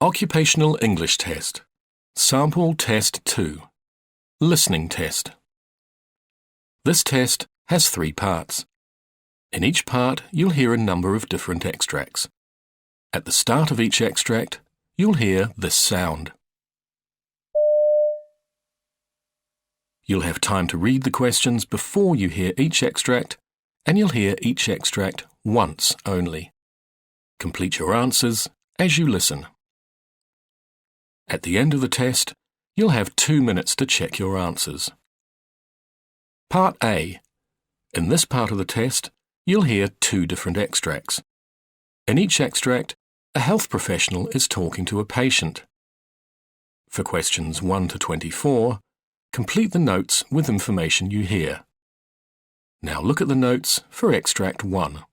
Occupational English Test. Sample Test 2. Listening Test. This test has 3 parts. In each part, you'll hear a number of different extracts. At the start of each extract, you'll hear this sound. You'll have time to read the questions before you hear each extract, and you'll hear each extract once only. Complete your answers as you listen. At the end of the test, you'll have 2 minutes to check your answers. Part A. In this part of the test, you'll hear 2 different extracts. In each extract, a health professional is talking to a patient. For questions 1 to 24, complete the notes with information you hear. Now look at the notes for extract 1.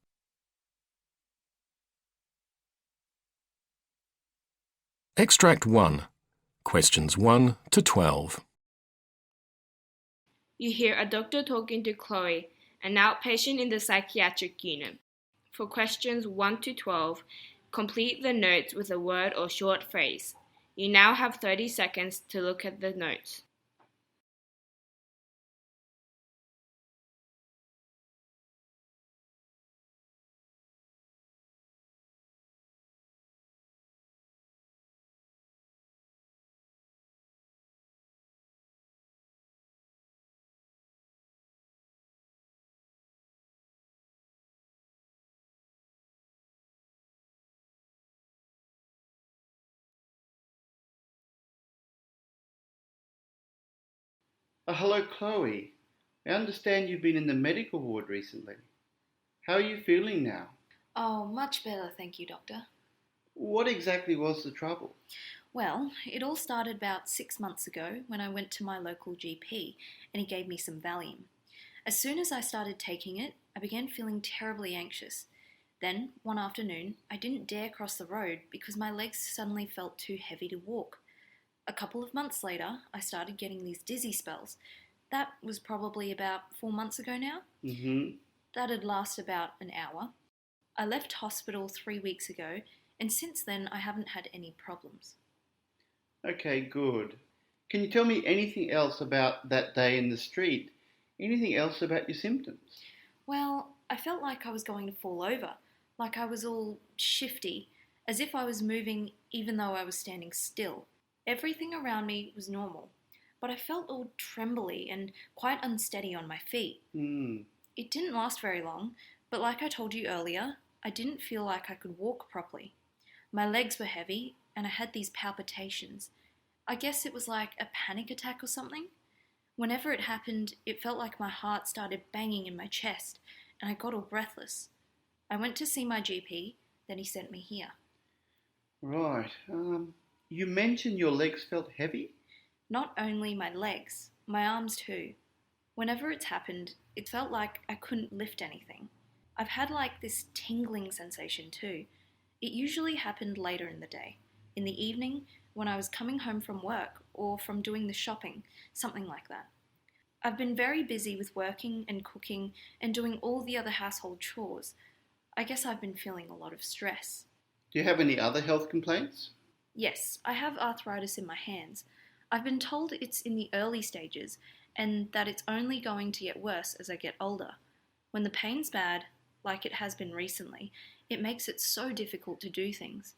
Extract 1. Questions 1 to 12. You hear a doctor talking to Chloe, an outpatient in the psychiatric unit. For questions 1 to 12, complete the notes with a word or short phrase. You now have 30 seconds to look at the notes. Hello, Chloe. I understand you've been in the medical ward recently. How are you feeling now? Oh, much better, thank you, Doctor. What exactly was the trouble? Well, it all started about 6 months ago when I went to my local GP and he gave me some Valium. As soon as I started taking it, I began feeling terribly anxious. Then, one afternoon, I didn't dare cross the road because my legs suddenly felt too heavy to walk. A couple of months later, I started getting these dizzy spells. That was probably about 4 months ago now. That'd last about an hour. I left hospital 3 weeks ago, and since then I haven't had any problems. Okay, good. Can you tell me anything else about that day in the street? Anything else about your symptoms? Well, I felt like I was going to fall over, like I was all shifty, as if I was moving even though I was standing still. Everything around me was normal, but I felt all trembly and quite unsteady on my feet. It didn't last very long, but like I told you earlier, I didn't feel like I could walk properly. My legs were heavy and I had these palpitations. I guess it was like a panic attack or something. Whenever it happened, it felt like my heart started banging in my chest and I got all breathless. I went to see my GP, then he sent me here. Right. You mentioned your legs felt heavy? Not only my legs, my arms too. Whenever it's happened, it felt like I couldn't lift anything. I've had like this tingling sensation too. It usually happened later in the day, in the evening when I was coming home from work or from doing the shopping, something like that. I've been very busy with working and cooking and doing all the other household chores. I guess I've been feeling a lot of stress. Do you have any other health complaints? Yes, I have arthritis in my hands. I've been told it's in the early stages and that it's only going to get worse as I get older. When the pain's bad, like it has been recently, it makes it so difficult to do things.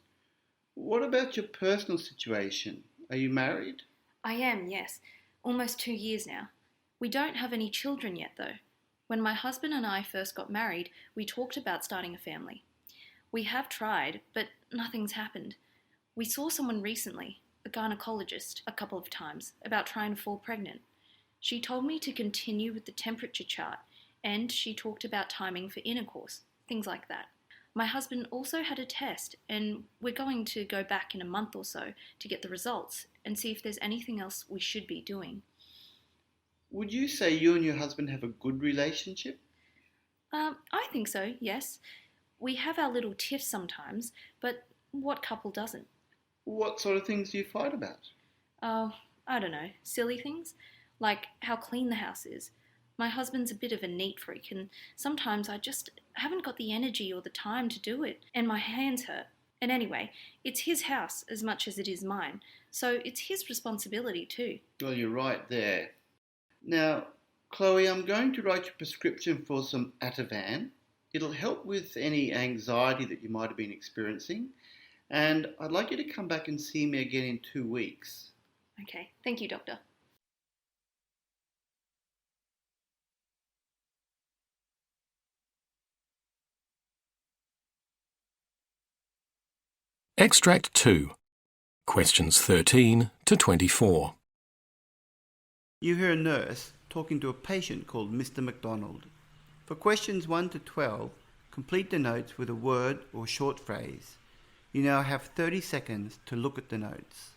What about your personal situation? Are you married? I am, yes. Almost 2 years now. We don't have any children yet, though. When my husband and I first got married, we talked about starting a family. We have tried, but nothing's happened. We saw someone recently, a gynecologist, a couple of times, about trying to fall pregnant. She told me to continue with the temperature chart, and she talked about timing for intercourse, things like that. My husband also had a test, and we're going to go back in a month or so to get the results and see if there's anything else we should be doing. Would you say you and your husband have a good relationship? I think so, yes. We have our little tiffs sometimes, but what couple doesn't? What sort of things do you fight about? Oh, I don't know, silly things, like how clean the house is. My husband's a bit of a neat freak and sometimes I just haven't got the energy or the time to do it and my hands hurt. And anyway, it's his house as much as it is mine, so it's his responsibility too. Well, you're right there. Now, Chloe, I'm going to write you a prescription for some Ativan. It'll help with any anxiety that you might have been experiencing. And I'd like you to come back and see me again in 2 weeks. Okay, thank you, Doctor. Extract 2. Questions 13 to 24. You hear a nurse talking to a patient called Mr. McDonald. For questions 1 to 12, complete the notes with a word or short phrase. You now have 30 seconds to look at the notes.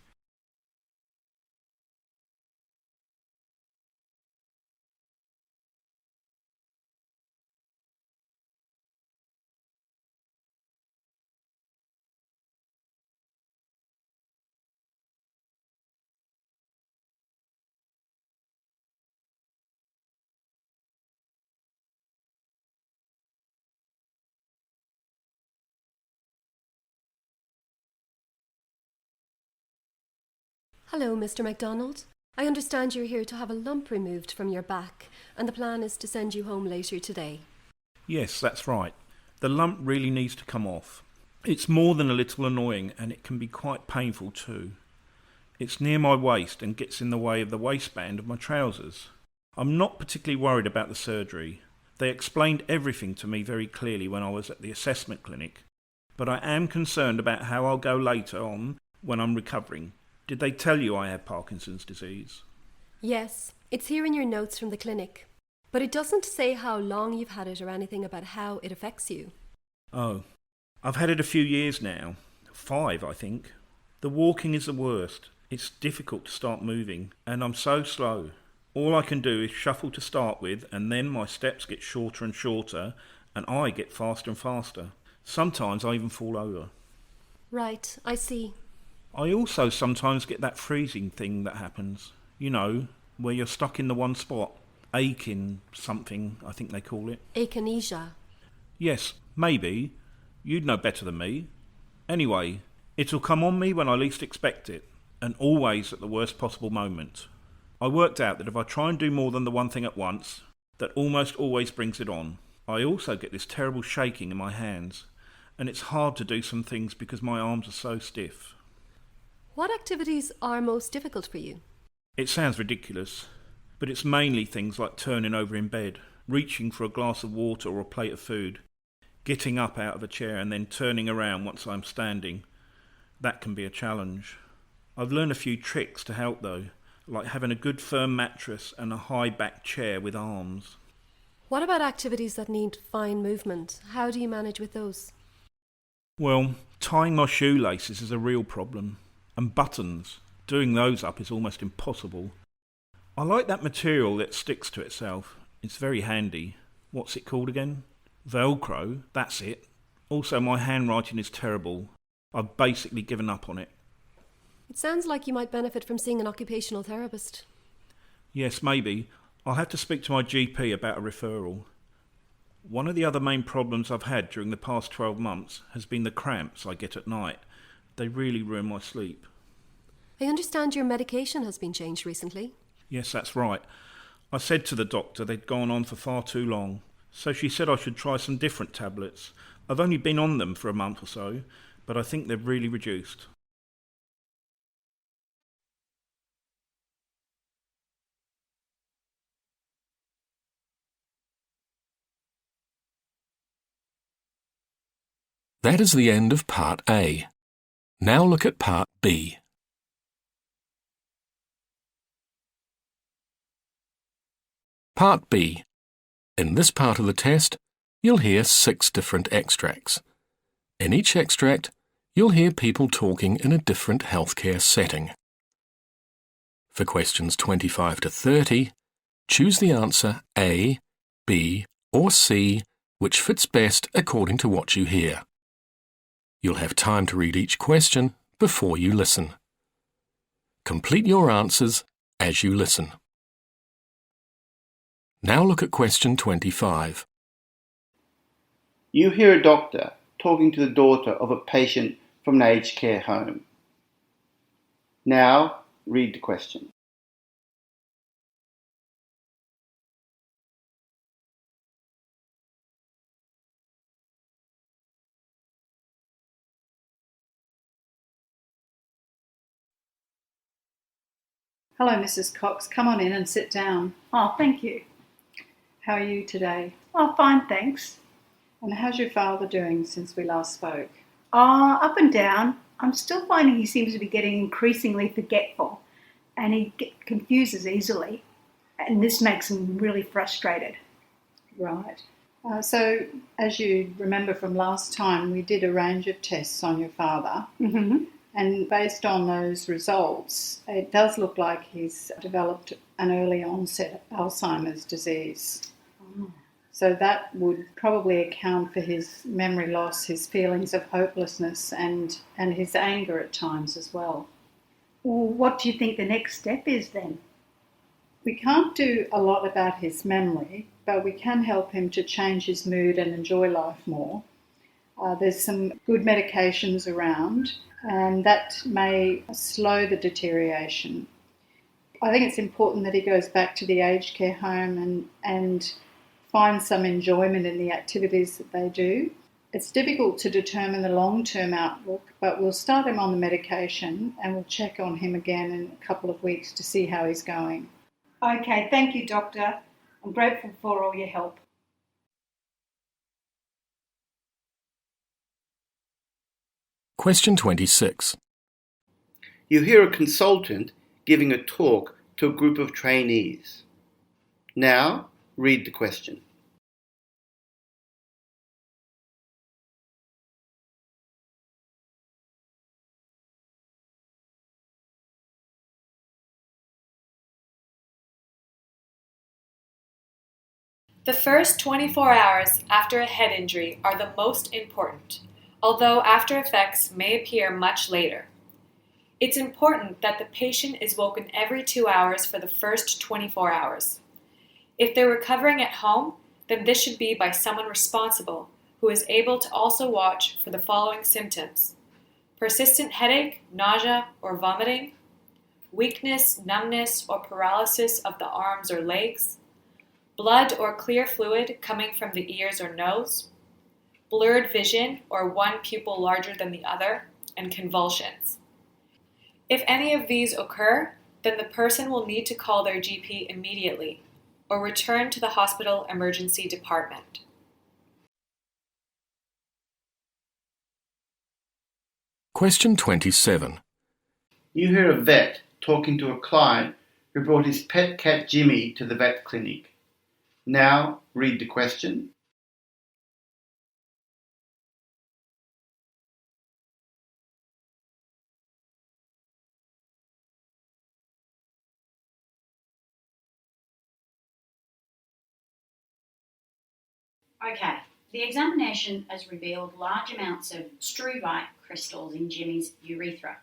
Hello, Mr. MacDonald. I understand you're here to have a lump removed from your back, and the plan is to send you home later today. Yes, that's right. The lump really needs to come off. It's more than a little annoying, and it can be quite painful too. It's near my waist and gets in the way of the waistband of my trousers. I'm not particularly worried about the surgery. They explained everything to me very clearly when I was at the assessment clinic, but I am concerned about how I'll go later on when I'm recovering. Did they tell you I have Parkinson's disease? Yes, it's here in your notes from the clinic, but it doesn't say how long you've had it or anything about how it affects you. Oh, I've had it a few years now. 5, I think. The walking is the worst. It's difficult to start moving, and I'm so slow. All I can do is shuffle to start with, and then my steps get shorter and shorter, and I get faster and faster. Sometimes I even fall over. Right, I see. I also sometimes get that freezing thing that happens. You know, where you're stuck in the one spot. Aching something, I think they call it. Akinesia. Yes, maybe. You'd know better than me. Anyway, it'll come on me when I least expect it, and always at the worst possible moment. I worked out that if I try and do more than the one thing at once, that almost always brings it on. I also get this terrible shaking in my hands, and it's hard to do some things because my arms are so stiff. What activities are most difficult for you? It sounds ridiculous, but it's mainly things like turning over in bed, reaching for a glass of water or a plate of food, getting up out of a chair and then turning around once I'm standing. That can be a challenge. I've learned a few tricks to help though, like having a good firm mattress and a high back chair with arms. What about activities that need fine movement? How do you manage with those? Well, tying my shoelaces is a real problem. And buttons. Doing those up is almost impossible. I like that material that sticks to itself. It's very handy. What's it called again? Velcro, that's it. Also, my handwriting is terrible. I've basically given up on it. It sounds like you might benefit from seeing an occupational therapist. Yes, maybe. I'll have to speak to my GP about a referral. One of the other main problems I've had during the past 12 months has been the cramps I get at night. They really ruin my sleep. I understand your medication has been changed recently. Yes, that's right. I said to the doctor they'd gone on for far too long, so she said I should try some different tablets. I've only been on them for a month or so, but I think they've really reduced. That is the end of Part A. Now look at Part B. Part B. In this part of the test, you'll hear 6 different extracts. In each extract, you'll hear people talking in a different healthcare setting. For questions 25 to 30, choose the answer A, B, or C, which fits best according to what you hear. You'll have time to read each question before you listen. Complete your answers as you listen. Now look at question 25. You hear a doctor talking to the daughter of a patient from an aged care home. Now, read the question. Hello, Mrs. Cox. Come on in and sit down. Oh, thank you. How are you today? Oh, fine, thanks. And how's your father doing since we last spoke? Up and down. I'm still finding he seems to be getting increasingly forgetful and he confuses easily. And this makes him really frustrated. Right. So, as you remember from last time, we did a range of tests on your father. Mm-hmm. And based on those results, it does look like he's developed an early onset Alzheimer's disease. Oh. So that would probably account for his memory loss, his feelings of hopelessness, and his anger at times as well. Well, what do you think the next step is then? We can't do a lot about his memory, but we can help him to change his mood and enjoy life more. There's some good medications around, and that may slow the deterioration. I think it's important that he goes back to the aged care home and finds some enjoyment in the activities that they do. It's difficult to determine the long-term outlook, but we'll start him on the medication and we'll check on him again in a couple of weeks to see how he's going. Okay, thank you, Doctor. I'm grateful for all your help. Question 26. You hear a consultant giving a talk to a group of trainees. Now, read the question. The first 24 hours after a head injury are the most important, although after effects may appear much later. It's important that the patient is woken every 2 hours for the first 24 hours. If they're recovering at home, then this should be by someone responsible who is able to also watch for the following symptoms: persistent headache, nausea, or vomiting, weakness, numbness, or paralysis of the arms or legs, blood or clear fluid coming from the ears or nose, blurred vision or one pupil larger than the other, and convulsions. If any of these occur, then the person will need to call their GP immediately or return to the hospital emergency department. Question 27. You hear a vet talking to a client who brought his pet cat Jimmy to the vet clinic. Now, read the question. Okay, the examination has revealed large amounts of struvite crystals in Jimmy's urethra,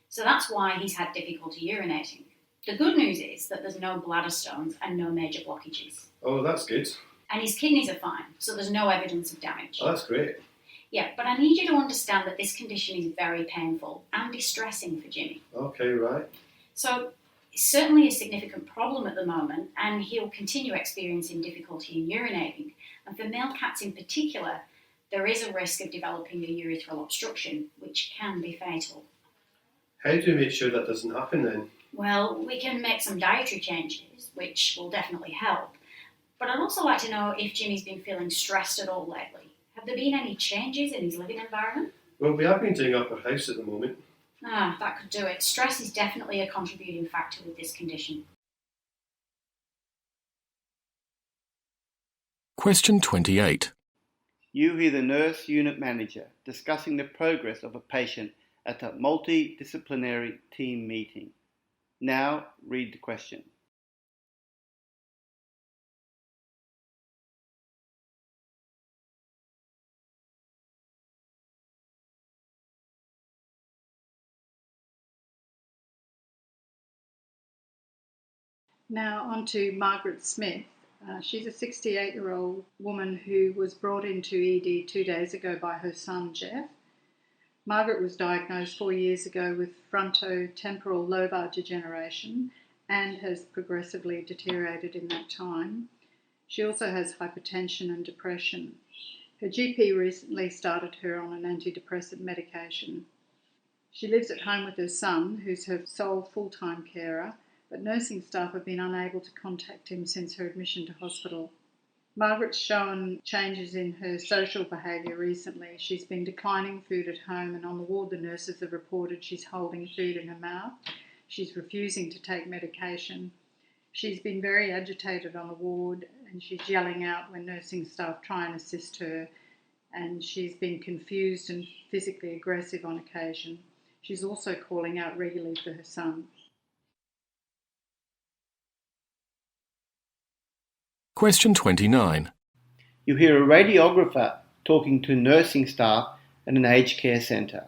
so that's why he's had difficulty urinating. The good news is that there's no bladder stones and no major blockages. Oh, that's good. And his kidneys are fine, so there's no evidence of damage. Oh, that's great. Yeah, but I need you to understand that this condition is very painful and distressing for Jimmy. Okay, right. So it's certainly a significant problem at the moment, and he'll continue experiencing difficulty in urinating. And for male cats in particular, there is a risk of developing a urethral obstruction, which can be fatal. How do we make sure that doesn't happen then? Well, we can make some dietary changes, which will definitely help. But I'd also like to know if Jimmy's been feeling stressed at all lately. Have there been any changes in his living environment? Well, we have been doing up our house at the moment. That could do it. Stress is definitely a contributing factor with this condition. Question 28. You hear the nurse unit manager discussing the progress of a patient at a multidisciplinary team meeting. Now, read the question. Now on to Margaret Smith. She's a 68-year-old woman who was brought into ED 2 days ago by her son Jeff. Margaret was diagnosed 4 years ago with frontotemporal lobar degeneration and has progressively deteriorated in that time. She also has hypertension and depression. Her GP recently started her on an antidepressant medication. She lives at home with her son, who's her sole full-time carer, but nursing staff have been unable to contact him since her admission to hospital. Margaret's shown changes in her social behaviour recently. She's been declining food at home, and on the ward the nurses have reported she's holding food in her mouth. She's refusing to take medication. She's been very agitated on the ward, and she's yelling out when nursing staff try and assist her, and she's been confused and physically aggressive on occasion. She's also calling out regularly for her son. Question 29. You hear a radiographer talking to nursing staff at an aged care centre.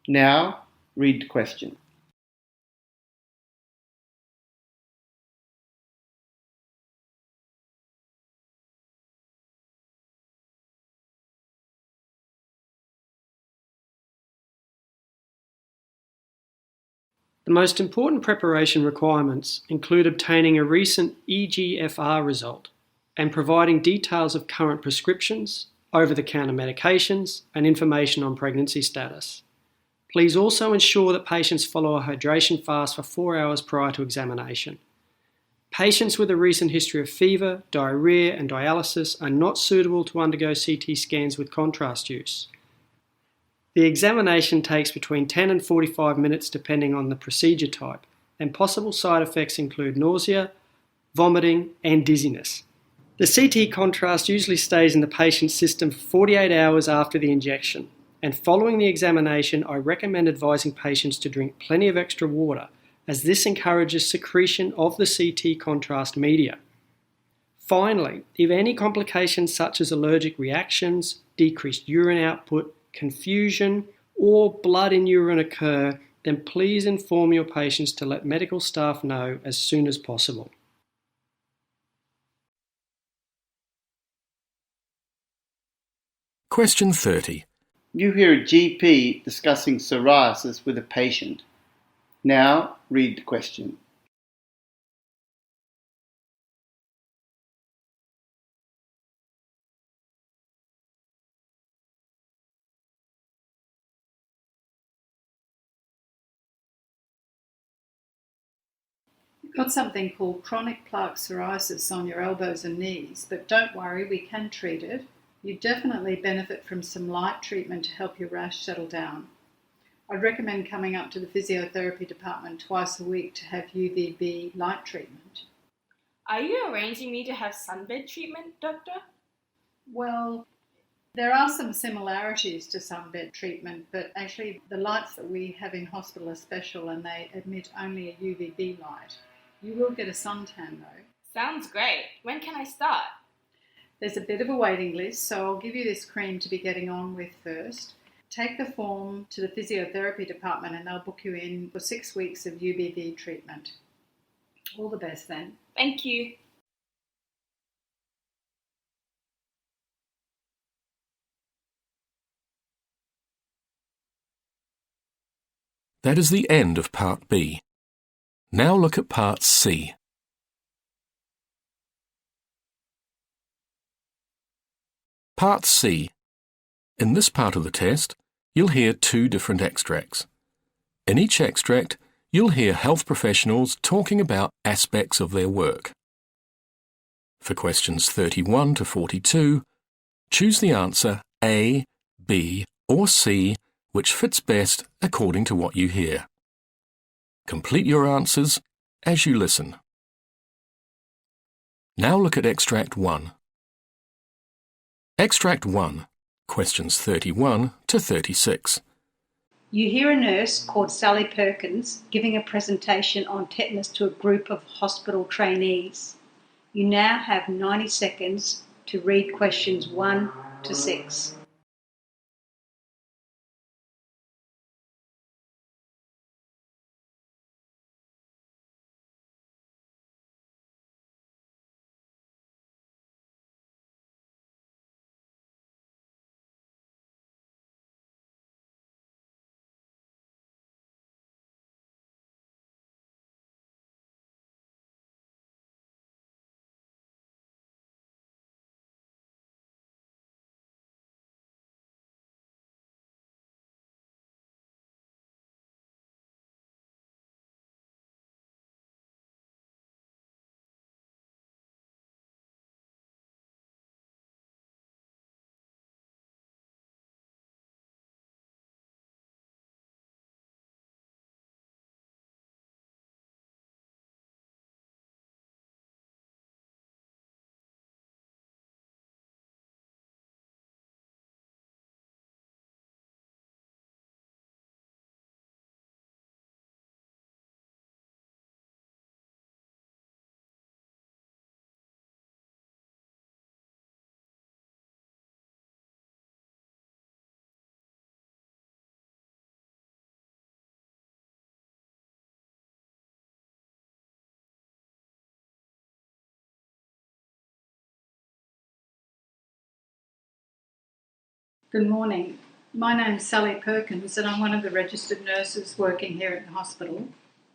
Now, read the question. The most important preparation requirements include obtaining a recent EGFR result and providing details of current prescriptions, over-the-counter medications, and information on pregnancy status. Please also ensure that patients follow a hydration fast for 4 hours prior to examination. Patients with a recent history of fever, diarrhea, and dialysis are not suitable to undergo CT scans with contrast use. The examination takes between 10 and 45 minutes depending on the procedure type, and possible side effects include nausea, vomiting, and dizziness. The CT contrast usually stays in the patient's system for 48 hours after the injection, and following the examination, I recommend advising patients to drink plenty of extra water, as this encourages secretion of the CT contrast media. Finally, if any complications such as allergic reactions, decreased urine output, confusion, or blood in urine occur, then please inform your patients to let medical staff know as soon as possible. Question 30. You hear a GP discussing psoriasis with a patient. Now, read the question. You've got something called chronic plaque psoriasis on your elbows and knees, but don't worry, we can treat it. You definitely benefit from some light treatment to help your rash settle down. I'd recommend coming up to the physiotherapy department twice a week to have UVB light treatment. Are you arranging me to have sunbed treatment, doctor? Well, there are some similarities to sunbed treatment, but actually the lights that we have in hospital are special and they emit only a UVB light. You will get a suntan though. Sounds great. When can I start? There's a bit of a waiting list, so I'll give you this cream to be getting on with first. Take the form to the physiotherapy department and they'll book you in for 6 weeks of UVB treatment. All the best then. Thank you. That is the end of Part B. Now look at Part C. Part C. In this part of the test, you'll hear 2 different extracts. In each extract, you'll hear health professionals talking about aspects of their work. For questions 31 to 42, choose the answer A, B, or C, which fits best according to what you hear. Complete your answers as you listen. Now look at Extract 1. Extract 1, questions 31 to 36. You hear a nurse called Sally Perkins giving a presentation on tetanus to a group of hospital trainees. You now have 90 seconds to read questions 1 to 6. Good morning. My name's Sally Perkins and I'm one of the registered nurses working here at the hospital.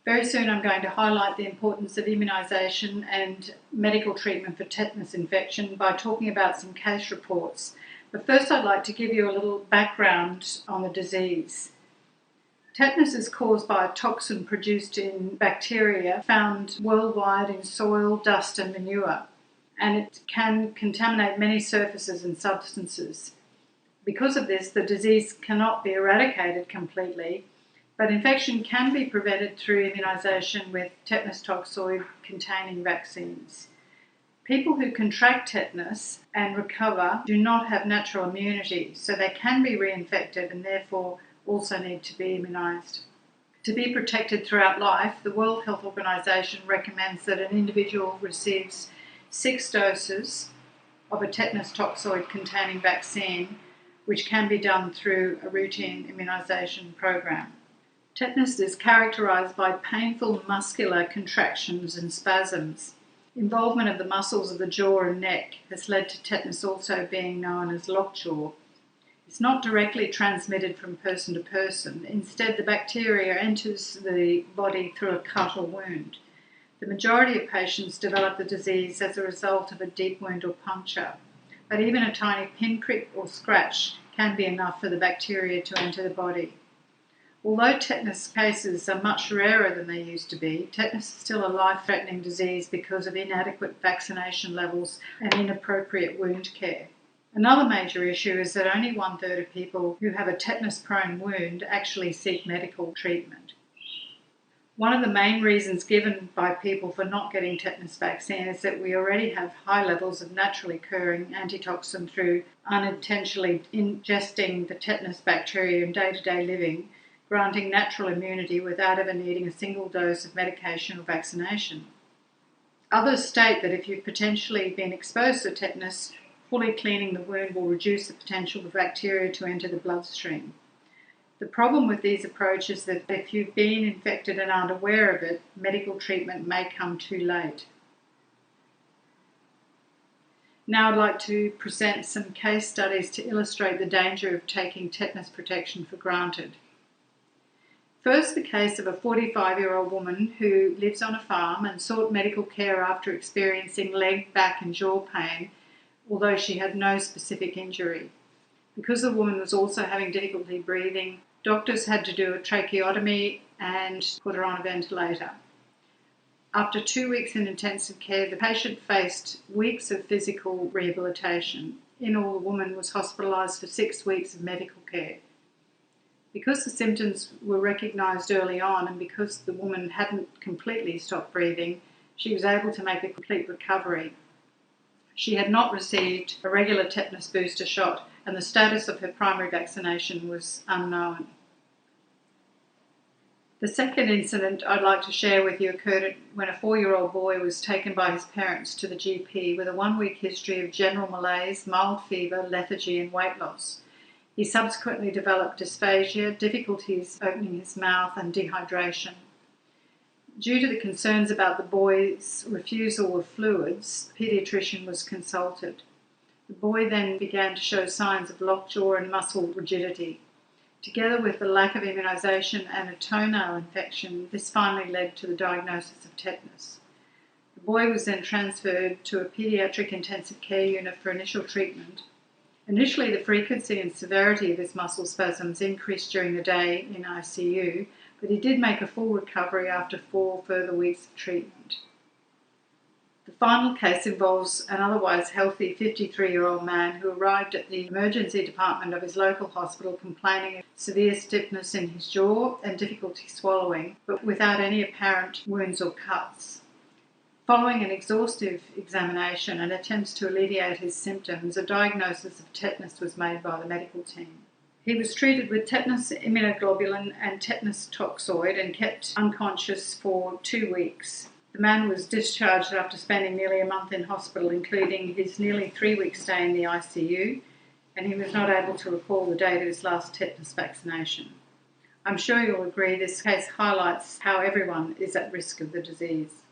Very soon I'm going to highlight the importance of immunisation and medical treatment for tetanus infection by talking about some case reports. But first I'd like to give you a little background on the disease. Tetanus is caused by a toxin produced in bacteria found worldwide in soil, dust and manure, and it can contaminate many surfaces and substances. Because of this, the disease cannot be eradicated completely, but infection can be prevented through immunisation with tetanus toxoid containing vaccines. People who contract tetanus and recover do not have natural immunity, so they can be reinfected and therefore also need to be immunised. To be protected throughout life, the World Health Organization recommends that an individual receives 6 doses of a tetanus toxoid containing vaccine, which can be done through a routine immunisation program. Tetanus is characterised by painful muscular contractions and spasms. Involvement of the muscles of the jaw and neck has led to tetanus also being known as lockjaw. It's not directly transmitted from person to person. Instead, the bacteria enters the body through a cut or wound. The majority of patients develop the disease as a result of a deep wound or puncture, but even a tiny pinprick or scratch can be enough for the bacteria to enter the body. Although tetanus cases are much rarer than they used to be, tetanus is still a life-threatening disease because of inadequate vaccination levels and inappropriate wound care. Another major issue is that only 1/3 of people who have a tetanus-prone wound actually seek medical treatment. One of the main reasons given by people for not getting tetanus vaccine is that we already have high levels of naturally occurring antitoxin through unintentionally ingesting the tetanus bacteria in day-to-day living, granting natural immunity without ever needing a single dose of medication or vaccination. Others state that if you've potentially been exposed to tetanus, fully cleaning the wound will reduce the potential for bacteria to enter the bloodstream. The problem with these approaches is that if you've been infected and aren't aware of it, medical treatment may come too late. Now I'd like to present some case studies to illustrate the danger of taking tetanus protection for granted. First, the case of a 45-year-old woman who lives on a farm and sought medical care after experiencing leg, back and jaw pain, although she had no specific injury. Because the woman was also having difficulty breathing, doctors had to do a tracheotomy and put her on a ventilator. After 2 weeks in intensive care, the patient faced weeks of physical rehabilitation. In all, the woman was hospitalised for 6 weeks of medical care. Because the symptoms were recognised early on and because the woman hadn't completely stopped breathing, she was able to make a complete recovery. She had not received a regular tetanus booster shot and the status of her primary vaccination was unknown. The second incident I'd like to share with you occurred when a 4-year-old boy was taken by his parents to the GP with a 1-week history of general malaise, mild fever, lethargy and weight loss. He subsequently developed dysphagia, difficulties opening his mouth and dehydration. Due to the concerns about the boy's refusal of fluids, the paediatrician was consulted. The boy then began to show signs of lockjaw and muscle rigidity. Together with the lack of immunisation and a toenail infection, this finally led to the diagnosis of tetanus. The boy was then transferred to a paediatric intensive care unit for initial treatment. Initially, the frequency and severity of his muscle spasms increased during the day in ICU, but he did make a full recovery after 4 further weeks of treatment. The final case involves an otherwise healthy 53-year-old man who arrived at the emergency department of his local hospital complaining of severe stiffness in his jaw and difficulty swallowing, but without any apparent wounds or cuts. Following an exhaustive examination and attempts to alleviate his symptoms, a diagnosis of tetanus was made by the medical team. He was treated with tetanus immunoglobulin and tetanus toxoid and kept unconscious for 2 weeks. The man was discharged after spending nearly a month in hospital, including his nearly 3-week stay in the ICU, and he was not able to recall the date of his last tetanus vaccination. I'm sure you'll agree this case highlights how everyone is at risk of the disease.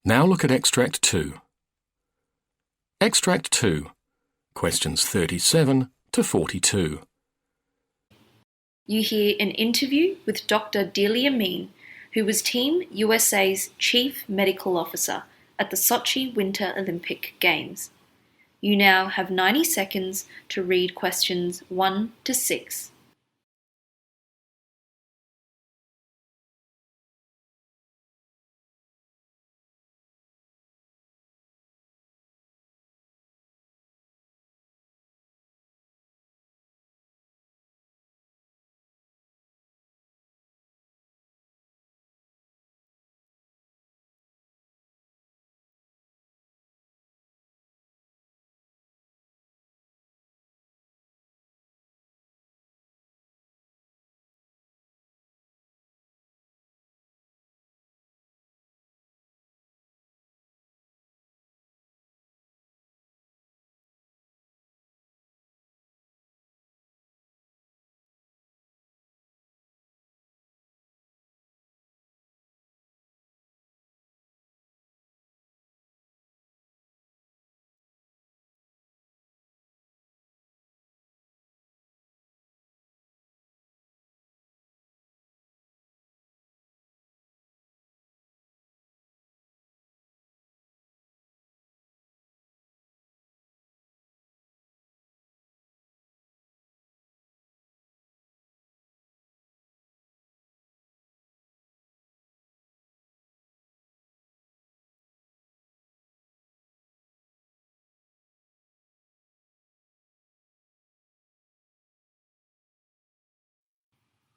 Now look at Extract 2. Extract 2, questions 37 to 42. You hear an interview with Dr. Delia Mean, who was Team USA's Chief Medical Officer at the Sochi Winter Olympic Games. You now have 90 seconds to read questions 1 to 6.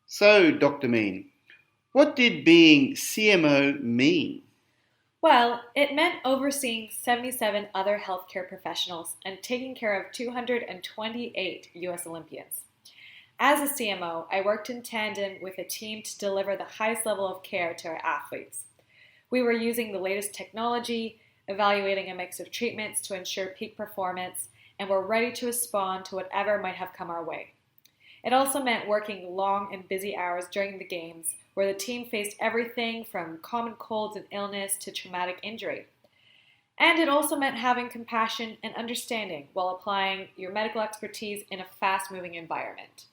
So, Dr. Mean, what did being CMO mean? Well, it meant overseeing 77 other healthcare professionals and taking care of 228 U.S. Olympians. As a CMO, I worked in tandem with a team to deliver the highest level of care to our athletes. We were using the latest technology, evaluating a mix of treatments to ensure peak performance, and were ready to respond to whatever might have come our way. It also meant working long and busy hours during the games, where the team faced everything from common colds and illness to traumatic injury. And it also meant having compassion and understanding while applying your medical expertise in a fast-moving environment.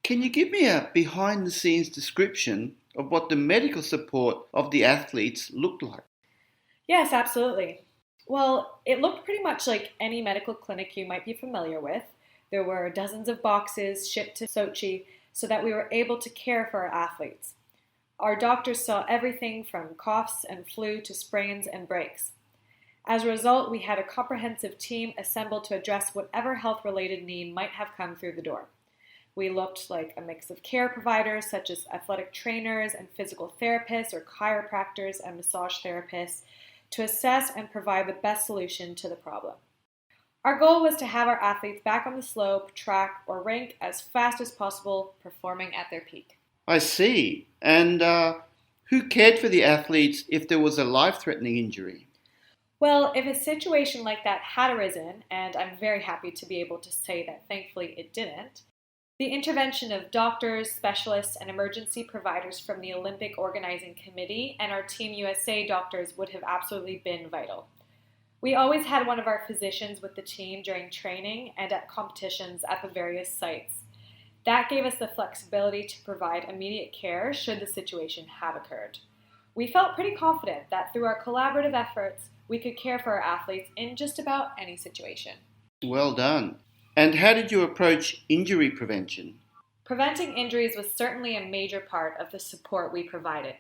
Can you give me a behind-the-scenes description of what the medical support of the athletes looked like? Yes, absolutely. Well, it looked pretty much like any medical clinic you might be familiar with. There were dozens of boxes shipped to Sochi so that we were able to care for our athletes. Our doctors saw everything from coughs and flu to sprains and breaks. As a result, we had a comprehensive team assembled to address whatever health-related need might have come through the door. We looked like a mix of care providers such as athletic trainers and physical therapists or chiropractors and massage therapists to assess and provide the best solution to the problem. Our goal was to have our athletes back on the slope, track, or rink as fast as possible, performing at their peak. I see. And who cared for the athletes if there was a life-threatening injury? Well, if a situation like that had arisen, and I'm very happy to be able to say that thankfully it didn't, the intervention of doctors, specialists, and emergency providers from the Olympic Organizing Committee and our Team USA doctors would have absolutely been vital. We always had one of our physicians with the team during training and at competitions at the various sites. That gave us the flexibility to provide immediate care should the situation have occurred. We felt pretty confident that through our collaborative efforts, we could care for our athletes in just about any situation. Well done. And how did you approach injury prevention? Preventing injuries was certainly a major part of the support we provided.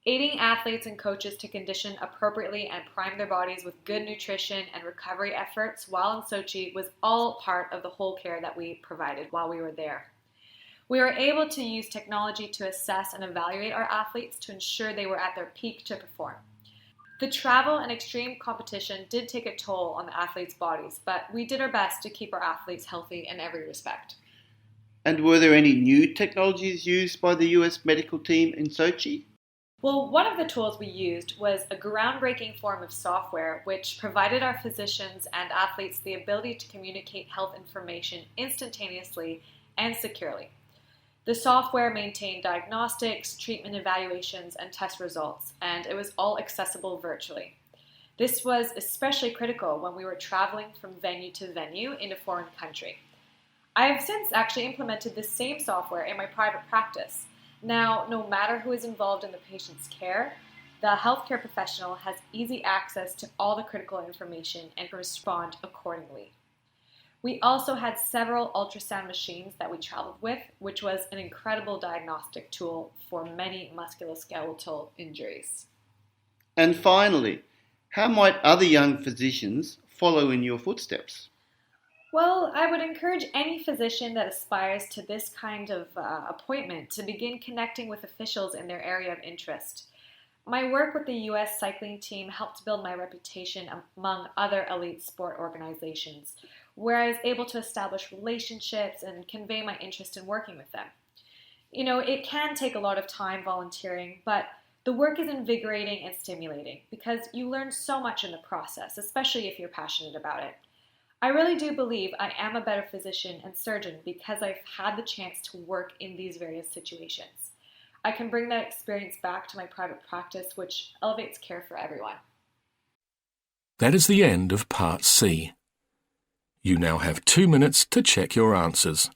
Aiding athletes and coaches to condition appropriately and prime their bodies with good nutrition and recovery efforts while in Sochi was all part of the whole care that we provided while we were there. We were able to use technology to assess and evaluate our athletes to ensure they were at their peak to perform. The travel and extreme competition did take a toll on the athletes' bodies, but we did our best to keep our athletes healthy in every respect. And were there any new technologies used by the US medical team in Sochi? Well, one of the tools we used was a groundbreaking form of software which provided our physicians and athletes the ability to communicate health information instantaneously and securely. The software maintained diagnostics, treatment evaluations, and test results, and it was all accessible virtually. This was especially critical when we were traveling from venue to venue in a foreign country. I have since actually implemented this same software in my private practice. Now, no matter who is involved in the patient's care, the healthcare professional has easy access to all the critical information and can respond accordingly. We also had several ultrasound machines that we traveled with, which was an incredible diagnostic tool for many musculoskeletal injuries. And finally, how might other young physicians follow in your footsteps? Well, I would encourage any physician that aspires to this kind of appointment to begin connecting with officials in their area of interest. My work with the U.S. cycling team helped build my reputation among other elite sport organizations, where I was able to establish relationships and convey my interest in working with them. You know, it can take a lot of time volunteering, but the work is invigorating and stimulating because you learn so much in the process, especially if you're passionate about it. I really do believe I am a better physician and surgeon because I've had the chance to work in these various situations. I can bring that experience back to my private practice, which elevates care for everyone. That is the end of Part C. You now have 2 minutes to check your answers.